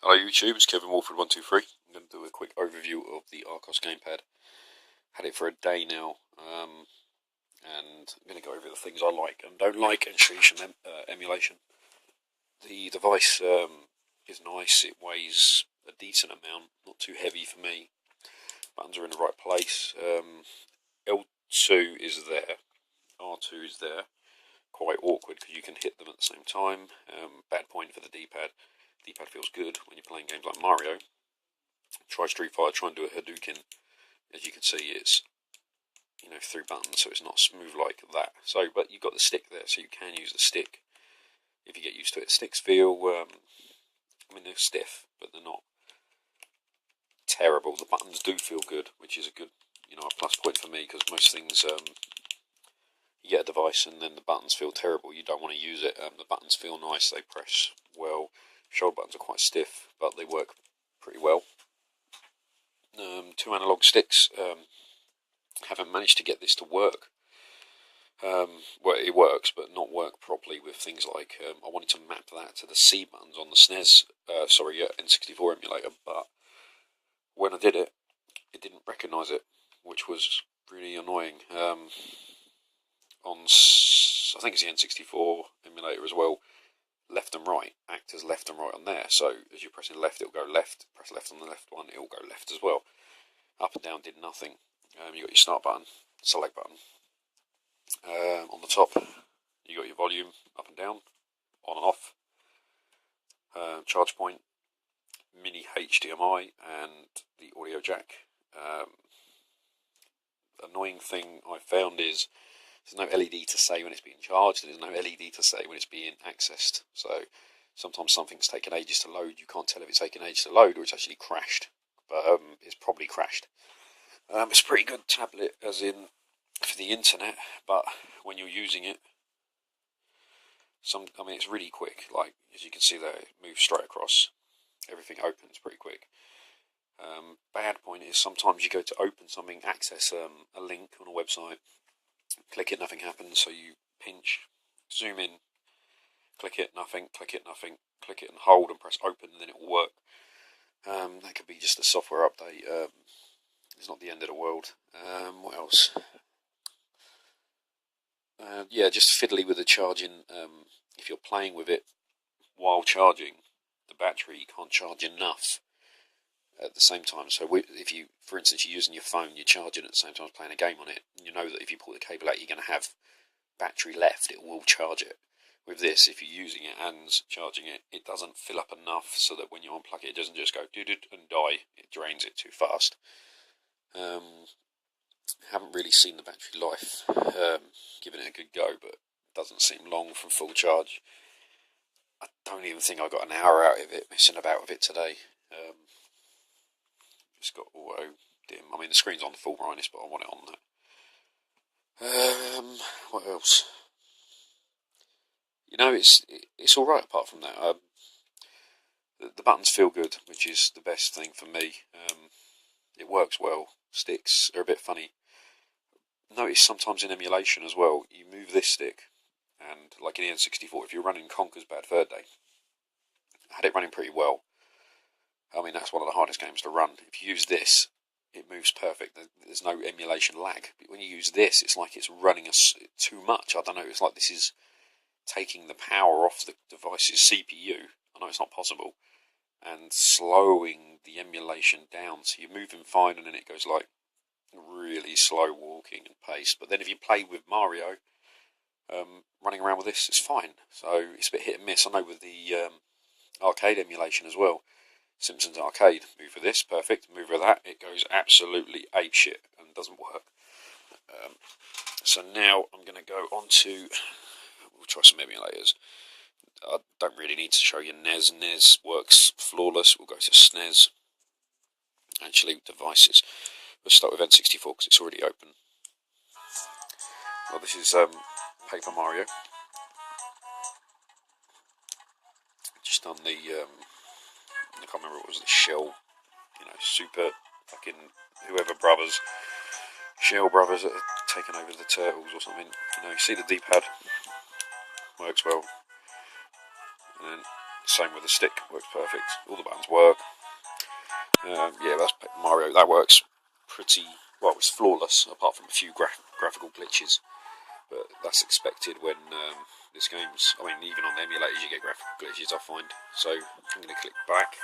Hello YouTube, it's Kevin Walford123. I'm going to do a quick overview of the Archos gamepad. Had it for a day now, and I'm going to go over the things I like and don't like and show you some emulation. The device is nice, it weighs a decent amount, not too heavy for me. Buttons are in the right place. L2 is there, R2 is there. Quite awkward because you can hit them at the same time. Bad point for the D-pad. D-pad feels good when you're playing games like Mario. Try Street Fighter, try and do a Hadouken. As you can see, it's through buttons, so it's not smooth like that. So, but you've got the stick there, so you can use the stick if you get used to it. Sticks feel, they're stiff, but they're not terrible. The buttons do feel good, which is a good, a plus point for me, because most things, you get a device and then the buttons feel terrible. You don't want to use it. The buttons feel nice, they press well. Shoulder buttons are quite stiff, but they work pretty well. 2 analog sticks. Haven't managed to get this to work. Well, it works, but not work properly with things like, I wanted to map that to the C buttons on the SNES, N64 emulator, but when I did it, it didn't recognise it, which was really annoying. I think it's the N64 emulator as well, left and right act as left and right on there, so as you're pressing left it'll go left, press left on the left one, it'll go left as well. Up and down did nothing. You got your start button, select button. On the top you got your volume up and down, on and off, charge point, mini HDMI and the audio jack. Annoying thing I found is there's no LED to say when it's being charged, and there's no LED to say when it's being accessed. So sometimes something's taken ages to load. You can't tell if it's taken ages to load or it's actually crashed. But it's probably crashed. It's a pretty good tablet, as in for the internet, but when you're using it, it's really quick. Like as you can see there, it moves straight across. Everything opens pretty quick. Bad point is sometimes you go to open something, access a link on a website. Click it, nothing happens, so you pinch, zoom in, click it, nothing, click it, nothing, click it and hold and press open, and then it will work. That could be just a software update. It's not the end of the world. What else? Yeah, just fiddly with the charging. If you're playing with it while charging, the battery can't charge enough at the same time. So if you, for instance, you're using your phone, you're charging at the same time as playing a game on it, you know that if you pull the cable out, you're going to have battery left, it will charge it. With this, if you're using it and charging it, it doesn't fill up enough so that when you unplug it, it doesn't just go doo-doo and die. It drains it too fast. Haven't really seen the battery life, giving it a good go, but it doesn't seem long from full charge. I don't even think I got an hour out of it, messing about with it today. Just got auto dim. The screen's on full brightness, but I want it on that. What else? It's all right apart from that. The buttons feel good, which is the best thing for me. It works well. Sticks are a bit funny. Notice sometimes in emulation as well, you move this stick, and like in the N64, if you're running Conker's Bad Fur Day, I had it running pretty well. That's one of the hardest games to run. If you use this, it moves perfect. There's no emulation lag. But when you use this, it's like it's running too much. I don't know, it's like this is taking the power off the device's CPU. I know it's not possible. And slowing the emulation down. So you're moving fine and then it goes like really slow walking and pace. But then if you play with Mario, running around with this, it's fine. So it's a bit hit and miss. I know with the arcade emulation as well. Simpsons Arcade, move with this, perfect, move with that, it goes absolutely apeshit and doesn't work. So now I'm going to go on to, we'll try some emulators. I don't really need to show you NES. NES works flawless. We'll go to SNES. Actually, devices. We'll start with N64 because it's already open. Well, this is Paper Mario. Just done the I can't remember what was the Shell, Super fucking whoever brothers, Shell brothers that have taken over the Turtles or something. You see the D-pad works well, and then Same with the stick, works perfect. All the buttons work. Yeah, that's Mario. That works pretty well. It's flawless, apart from a few graphical glitches. But that's expected when this game's. I mean, even on the emulators, you get graphical glitches, I find. So I'm going to click back,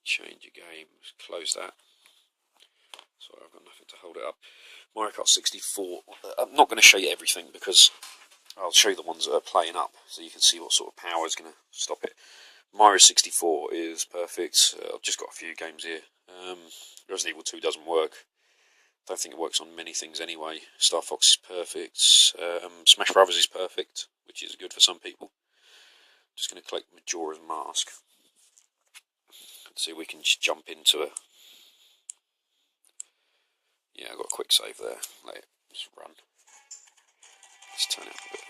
change your games, close that. Sorry, I've got nothing to hold it up. Mario Kart 64. I'm not going to show you everything because I'll show you the ones that are playing up, so you can see what sort of power is going to stop it. Mario 64 is perfect. I've just got a few games here. Resident Evil 2 doesn't work. Don't think it works on many things anyway. Star Fox is perfect. Smash Brothers is perfect, which is good for some people. Just going to click Majora's Mask. Let's see if we can just jump into a... Yeah, I've got a quick save there. Let it just run. Let's turn it up a bit.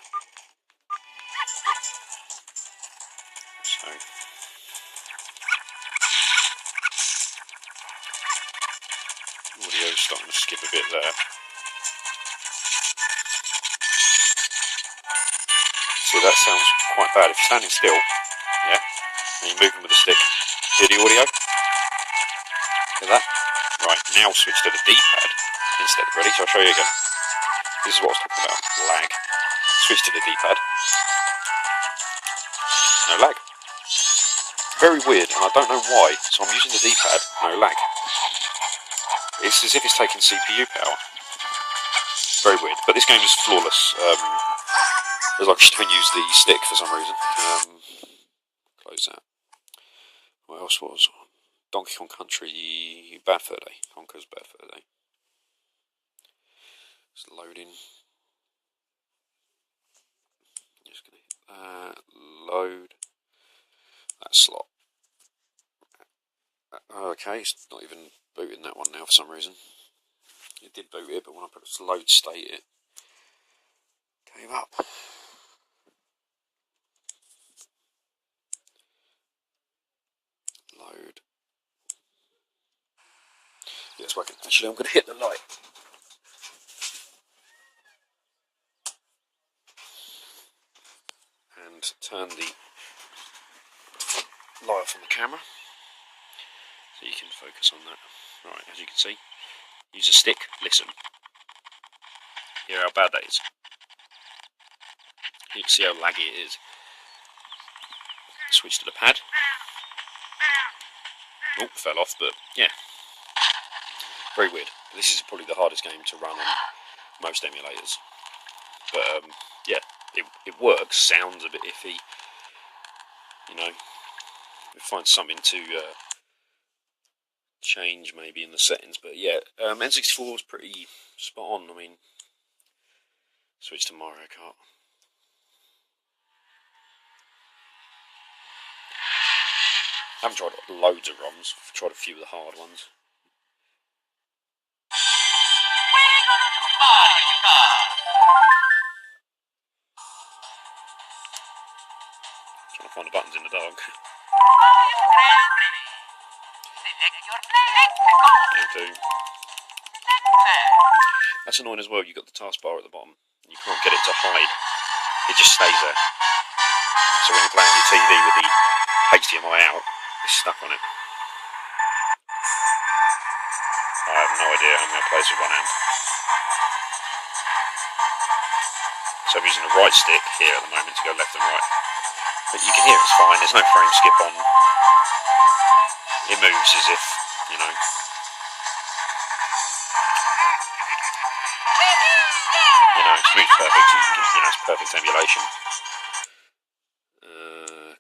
So... Audio's starting to skip a bit there. See, that sounds quite bad. If you're standing still, yeah, and you're moving with the stick, hear the audio? Hear that? Right, now switch to the D-pad instead. Ready? So I'll show you again. This is what I was talking about, lag. Switch to the D-pad. No lag. Very weird, and I don't know why, so I'm using the D-pad, no lag. It's as if it's taking CPU power. Very weird, but this game is flawless. As I just even use the stick for some reason. Close that. What else was on? Donkey Kong Country Bad Fur Day. Conker's Bad Fur Day. It's loading. Just gonna hit that. Load that slot. Okay, it's not even booting that one now for some reason. It did boot it, but when I put a load state, it came up. Load. Yeah, it's working. Actually, I'm going to hit the light. And turn the light off on the camera. So you can focus on that. Right, as you can see, use a stick, listen. Hear how bad that is. You can see how laggy it is. Switch to the pad. Oh, fell off, but yeah. Very weird. This is probably the hardest game to run on most emulators. But yeah, it works, sounds a bit iffy. You know, we find something to change maybe in the settings, but yeah, N64 was pretty spot on. I mean, switch to Mario Kart. I haven't tried loads of ROMs, I've tried a few of the hard ones. Trying to find the buttons in the dark. You do. That's annoying as well, you've got the taskbar at the bottom, and you can't get it to hide. It just stays there. So when you're playing your TV with the HDMI out, it's stuck on it. I have no idea how I'm going to play this with one hand. So I'm using the right stick here at the moment to go left and right. But you can hear it's fine, there's no frame skip on. It moves as if, you know. You know, it's moves perfect, you know, it's perfect emulation.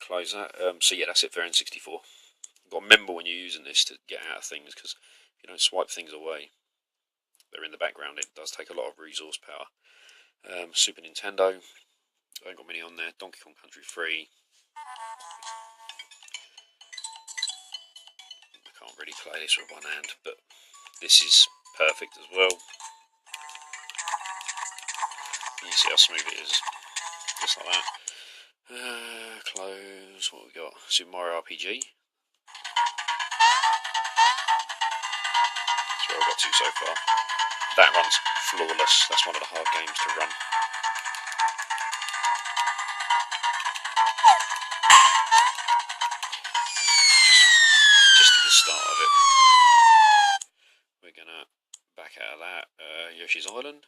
Close that. So yeah, that's it for N64. You've got to remember when you're using this to get out of things, because if you don't swipe things away, they're in the background. It does take a lot of resource power. Super Nintendo, I haven't got many on there. Donkey Kong Country 3. I can't really play this with one hand, but this is perfect as well. You see how smooth it is, just like that. Close, what have we got? Super Mario RPG. That's where I've got to so far. That runs flawless, that's one of the hard games to run. start of it. We're gonna back out of that. Yoshi's Island.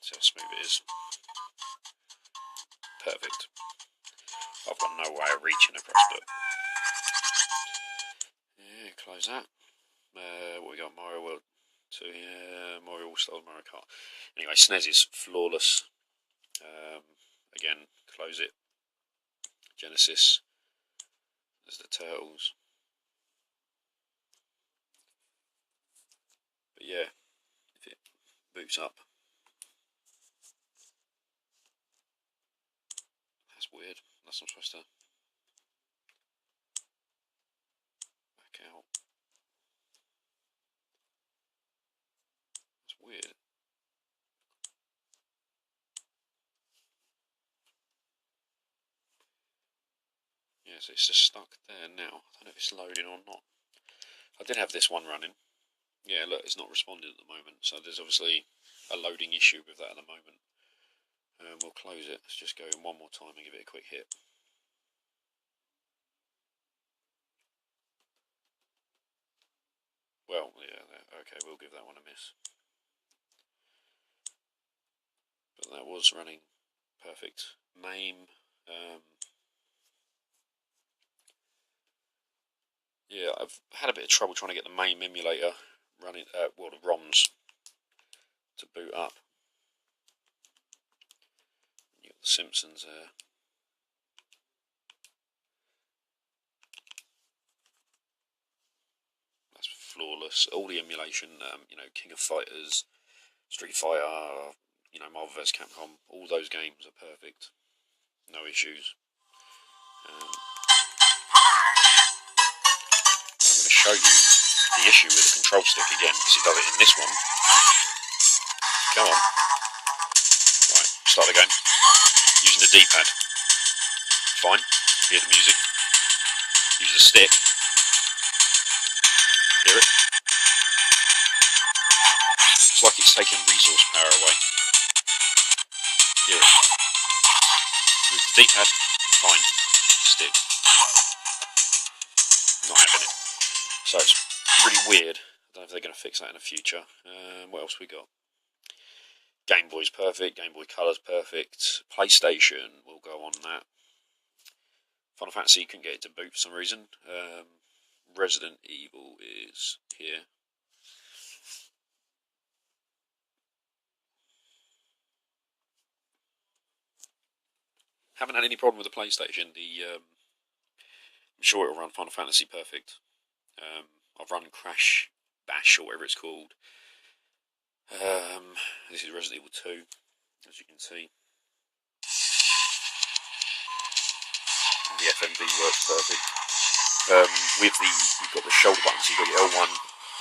See how smooth it is. Perfect. I've got no way of reaching across, but yeah, close that. What we got? Mario World 2, yeah, Mario All Stars, Mario Kart. Anyway, SNES is flawless. Again, close it. Genesis. There's the Turtles. But yeah, if it boots up. That's weird. That's not supposed to back out. That's weird. Yeah, so it's just stuck there now. I don't know if it's loading or not. I did have this one running. Yeah, look, it's not responding at the moment. So there's obviously a loading issue with that at the moment. We'll close it. Let's just go in one more time and give it a quick hit. Well, yeah, okay, we'll give that one a miss. But that was running perfect. MAME. Yeah, I've had a bit of trouble trying to get the MAME emulator running, well, the ROMs to boot up. You got the Simpsons there. That's flawless. All the emulation, you know, King of Fighters, Street Fighter, you know, Marvel vs. Capcom, all those games are perfect. No issues. I'm going to show you the issue with the control stick again, because it does it in this one. Come on. Right, start the game. Using the D-pad. Fine. Hear the music. Use the stick. Hear it? It's like it's taking resource power away. Hear it? Move the D-pad. Fine. Stick. Not having it. So it's really weird. I don't know if they're going to fix that in the future. What else we got? Game Boy's perfect. Game Boy Color's perfect. PlayStation will go on that. Final Fantasy couldn't get it to boot for some reason. Resident Evil is here. Haven't had any problem with the PlayStation. I'm sure it'll run Final Fantasy perfect. I've run Crash Bash or whatever it's called. This is Resident Evil 2, as you can see. And the FMV works perfect. You've got the shoulder buttons, you've got your L1,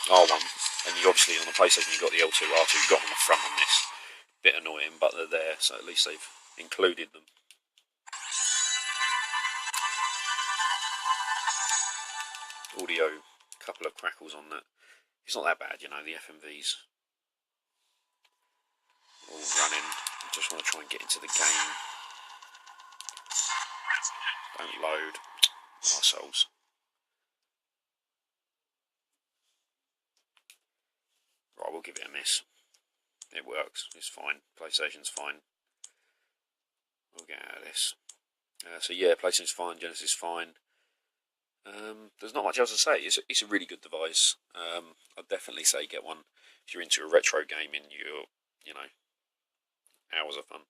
R1, and you obviously on the PlayStation you've got the L2, R2, you've got them on the front on this. Bit annoying, but they're there, so at least they've included them. Audio, couple of crackles on that. It's not that bad, you know, the FMVs all running. I just want to try and get into the game. Don't load. Arseholes. Right, we'll give it a miss. It works, it's fine. PlayStation's fine. We'll get out of this. So yeah, PlayStation's fine, Genesis is fine. There's not much else to say. It's a really good device. I'd definitely say get one if you're into a retro gaming. You know, hours of fun.